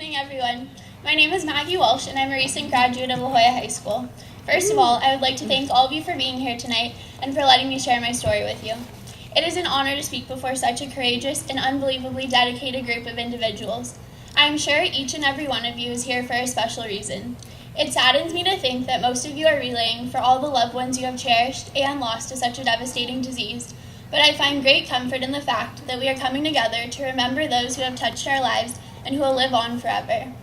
evening, everyone. My name is Maggie Walsh, and I'm a recent graduate of La Jolla High School. First of all, I would like to thank all of you for being here tonight and for letting me share my story with you. It is an honor to speak before such a courageous and unbelievably dedicated group of individuals. I am sure each and every one of you is here for a special reason. It saddens me to think that most of you are relaying for all the loved ones you have cherished and lost to such a devastating disease, but I find great comfort in the fact that we are coming together to remember those who have touched our lives and who will live on forever.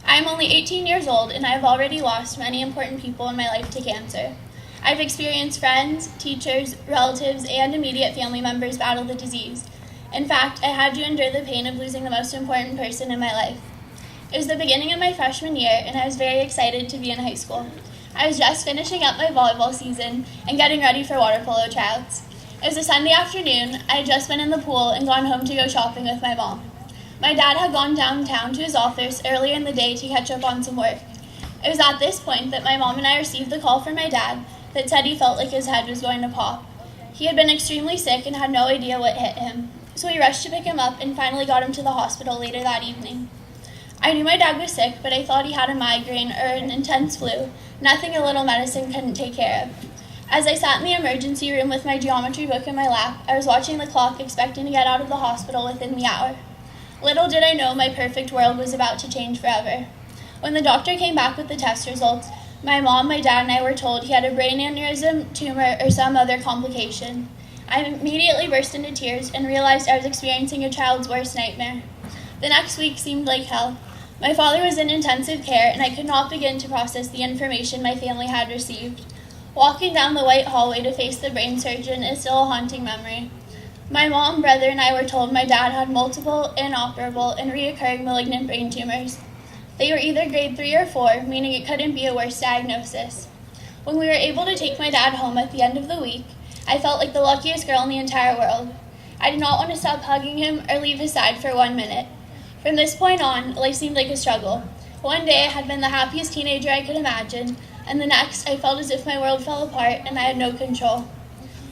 I am only 18 years old, and I have already lost many important people in my life to cancer. I've experienced friends, teachers, relatives, and immediate family members battle the disease. In fact, I had to endure the pain of losing the most important person in my life. It was the beginning of my freshman year, and I was very excited to be in high school. I was just finishing up my volleyball season and getting ready for water polo tryouts. It was a Sunday afternoon. I had just been in the pool and gone home to go shopping with my mom. My dad had gone downtown to his office earlier in the day to catch up on some work. It was at this point that my mom and I received the call from my dad that said he felt like his head was going to pop. He had been extremely sick and had no idea what hit him, so we rushed to pick him up and finally got him to the hospital later that evening. I knew my dad was sick, but I thought he had a migraine or an intense flu, nothing a little medicine couldn't take care of. As I sat in the emergency room with my geometry book in my lap, I was watching the clock, expecting to get out of the hospital within the hour. Little did I know my perfect world was about to change forever. When the doctor came back with the test results, my mom, my dad, and I were told he had a brain aneurysm, tumor, or some other complication. I immediately burst into tears and realized I was experiencing a child's worst nightmare. The next week seemed like hell. My father was in intensive care, and I could not begin to process the information my family had received. Walking down the white hallway to face the brain surgeon is still a haunting memory. My mom, brother, and I were told my dad had multiple inoperable and reoccurring malignant brain tumors. They were either grade 3 or 4, meaning it couldn't be a worse diagnosis. When we were able to take my dad home at the end of the week, I felt like the luckiest girl in the entire world. I did not want to stop hugging him or leave his side for 1 minute. From this point on, life seemed like a struggle. One day I had been the happiest teenager I could imagine, and the next I felt as if my world fell apart and I had no control.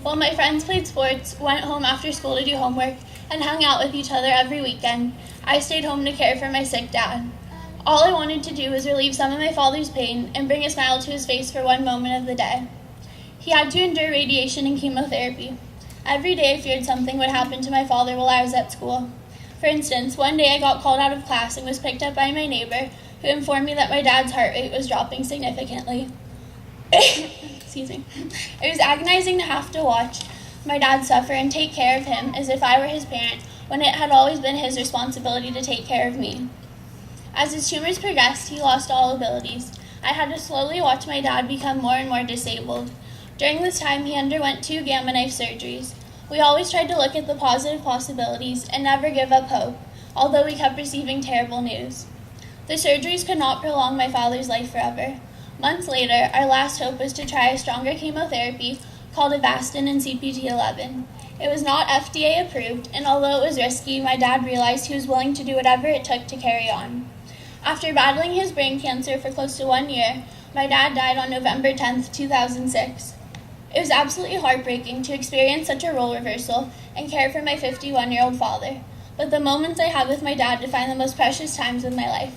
While my friends played sports, went home after school to do homework, and hung out with each other every weekend, I stayed home to care for my sick dad. All I wanted to do was relieve some of my father's pain and bring a smile to his face for one moment of the day. He had to endure radiation and chemotherapy. Every day I feared something would happen to my father while I was at school. For instance, one day I got called out of class and was picked up by my neighbor, who informed me that my dad's heart rate was dropping significantly. Excuse me. It was agonizing to have to watch my dad suffer and take care of him as if I were his parent, when it had always been his responsibility to take care of me. As his tumors progressed, he lost all abilities. I had to slowly watch my dad become more and more disabled. During this time, he underwent 2 gamma knife surgeries. We always tried to look at the positive possibilities and never give up hope, although we kept receiving terrible news. The surgeries could not prolong my father's life forever. Months later, our last hope was to try a stronger chemotherapy called Avastin and CPT-11. It was not FDA approved, and although it was risky, my dad realized he was willing to do whatever it took to carry on. After battling his brain cancer for close to 1 year, my dad died on November 10th, 2006. It was absolutely heartbreaking to experience such a role reversal and care for my 51-year-old father, but the moments I had with my dad defined the most precious times of my life.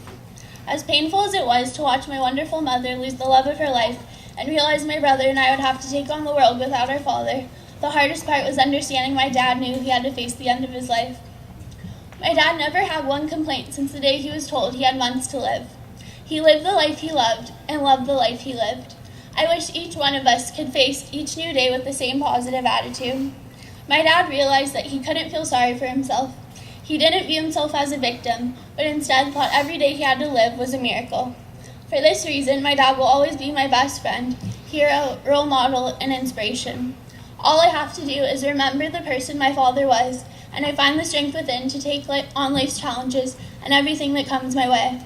As painful as it was to watch my wonderful mother lose the love of her life and realize my brother and I would have to take on the world without our father, the hardest part was understanding my dad knew he had to face the end of his life. My dad never had one complaint since the day he was told he had months to live. He lived the life he loved and loved the life he lived. I wish each one of us could face each new day with the same positive attitude. My dad realized that he couldn't feel sorry for himself. He didn't view himself as a victim, but instead thought every day he had to live was a miracle. For this reason, my dad will always be my best friend, hero, role model, and inspiration. All I have to do is remember the person my father was, and I find the strength within to take on life's challenges and everything that comes my way.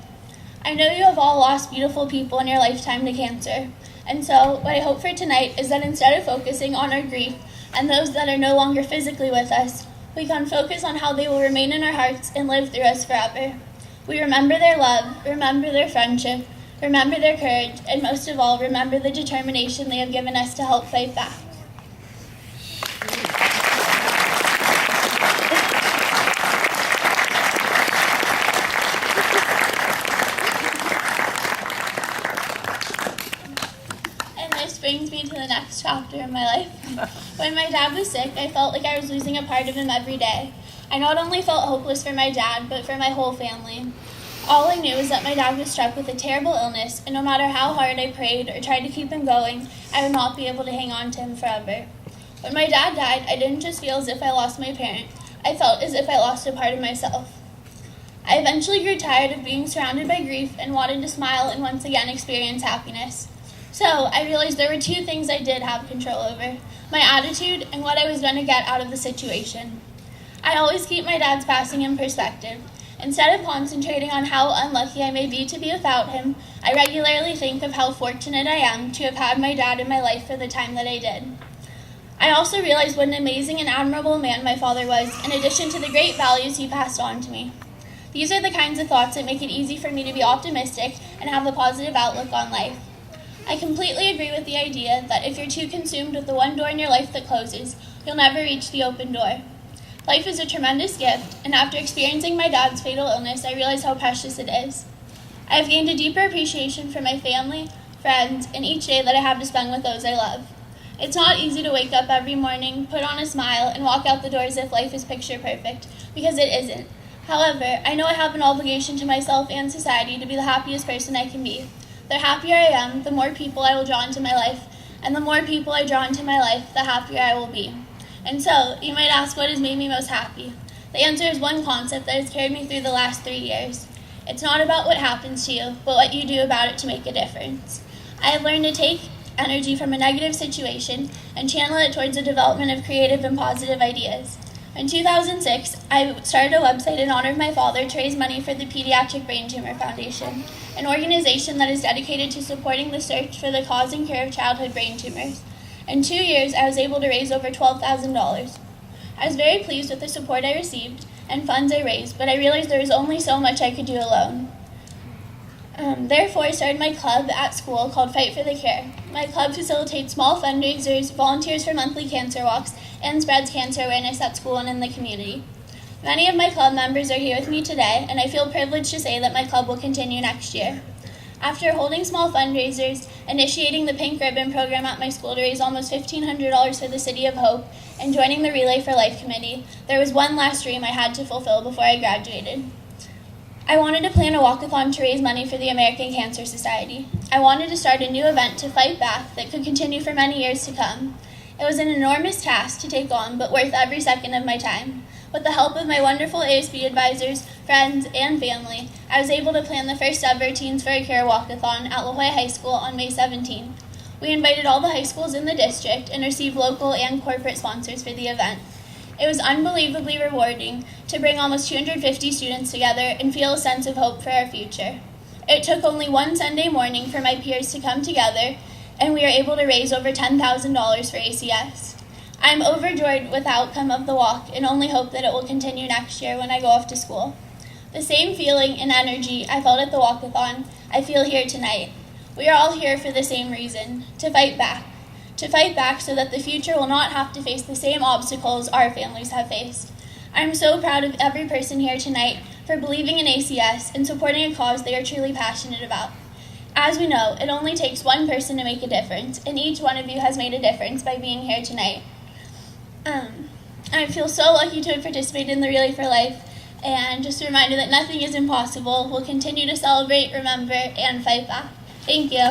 I know you have all lost beautiful people in your lifetime to cancer, and so what I hope for tonight is that instead of focusing on our grief and those that are no longer physically with us, we can focus on how they will remain in our hearts and live through us forever. We remember their love, remember their friendship, remember their courage, and most of all, remember the determination they have given us to help fight back. chapter in my life. When my dad was sick, I felt like I was losing a part of him every day. I not only felt hopeless for my dad, but for my whole family. All I knew was that my dad was struck with a terrible illness, and no matter how hard I prayed or tried to keep him going, I would not be able to hang on to him forever. When my dad died, I didn't just feel as if I lost my parent, I felt as if I lost a part of myself. I eventually grew tired of being surrounded by grief and wanted to smile and once again experience happiness. So I realized there were two things I did have control over: my attitude and what I was going to get out of the situation. I always keep my dad's passing in perspective. Instead of concentrating on how unlucky I may be to be without him, I regularly think of how fortunate I am to have had my dad in my life for the time that I did. I also realized what an amazing and admirable man my father was, in addition to the great values he passed on to me. These are the kinds of thoughts that make it easy for me to be optimistic and have a positive outlook on life. I completely agree with the idea that if you're too consumed with the one door in your life that closes, you'll never reach the open door. Life is a tremendous gift, and after experiencing my dad's fatal illness, I realize how precious it is. I have gained a deeper appreciation for my family, friends, and each day that I have to spend with those I love. It's not easy to wake up every morning, put on a smile, and walk out the door as if life is picture perfect, because it isn't. However, I know I have an obligation to myself and society to be the happiest person I can be. The happier I am, the more people I will draw into my life, and the more people I draw into my life, the happier I will be. And so, you might ask, what has made me most happy? The answer is one concept that has carried me through the last 3 years. It's not about what happens to you, but what you do about it to make a difference. I have learned to take energy from a negative situation and channel it towards the development of creative and positive ideas. In 2006, I started a website in honor of my father to raise money for the Pediatric Brain Tumor Foundation, an organization that is dedicated to supporting the search for the cause and cure of childhood brain tumors. In 2 years, I was able to raise over $12,000. I was very pleased with the support I received and funds I raised, but I realized there was only so much I could do alone. Therefore, I started my club at school called Fight for the Cure. My club facilitates small fundraisers, volunteers for monthly cancer walks, and spreads cancer awareness at school and in the community. Many of my club members are here with me today, and I feel privileged to say that my club will continue next year. After holding small fundraisers, initiating the Pink Ribbon program at my school to raise almost $1,500 for the City of Hope, and joining the Relay for Life committee, there was one last dream I had to fulfill before I graduated. I wanted to plan a walkathon to raise money for the American Cancer Society. I wanted to start a new event to fight back that could continue for many years to come. It was an enormous task to take on, but worth every second of my time. With the help of my wonderful ASB advisors, friends, and family, I was able to plan the first ever Teens for a Cure walkathon at La Jolla High School on May 17th. We invited all the high schools in the district and received local and corporate sponsors for the event. It was unbelievably rewarding to bring almost 250 students together and feel a sense of hope for our future. It took only one Sunday morning for my peers to come together, and we were able to raise over $10,000 for ACS. I am overjoyed with the outcome of the walk and only hope that it will continue next year when I go off to school. The same feeling and energy I felt at the walkathon, I feel here tonight. We are all here for the same reason, to fight back. To fight back so that the future will not have to face the same obstacles our families have faced. I am so proud of every person here tonight for believing in ACS and supporting a cause they are truly passionate about. As we know, it only takes one person to make a difference, and each one of you has made a difference by being here tonight. I feel so lucky to have participated in the Relay for Life, and just a reminder that nothing is impossible. We'll continue to celebrate, remember, and fight back. Thank you.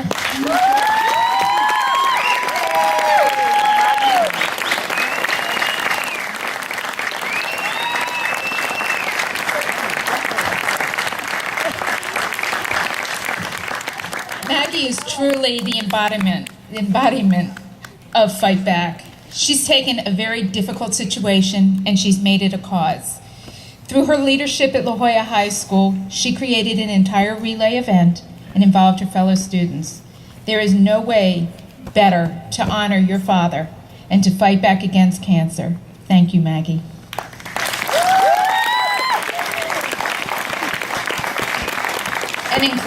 Maggie is truly the embodiment of fight back. She's taken a very difficult situation and she's made it a cause. Through her leadership at La Jolla High School, she created an entire relay event and involved her fellow students. There is no way better to honor your father and to fight back against cancer. Thank you, Maggie. And in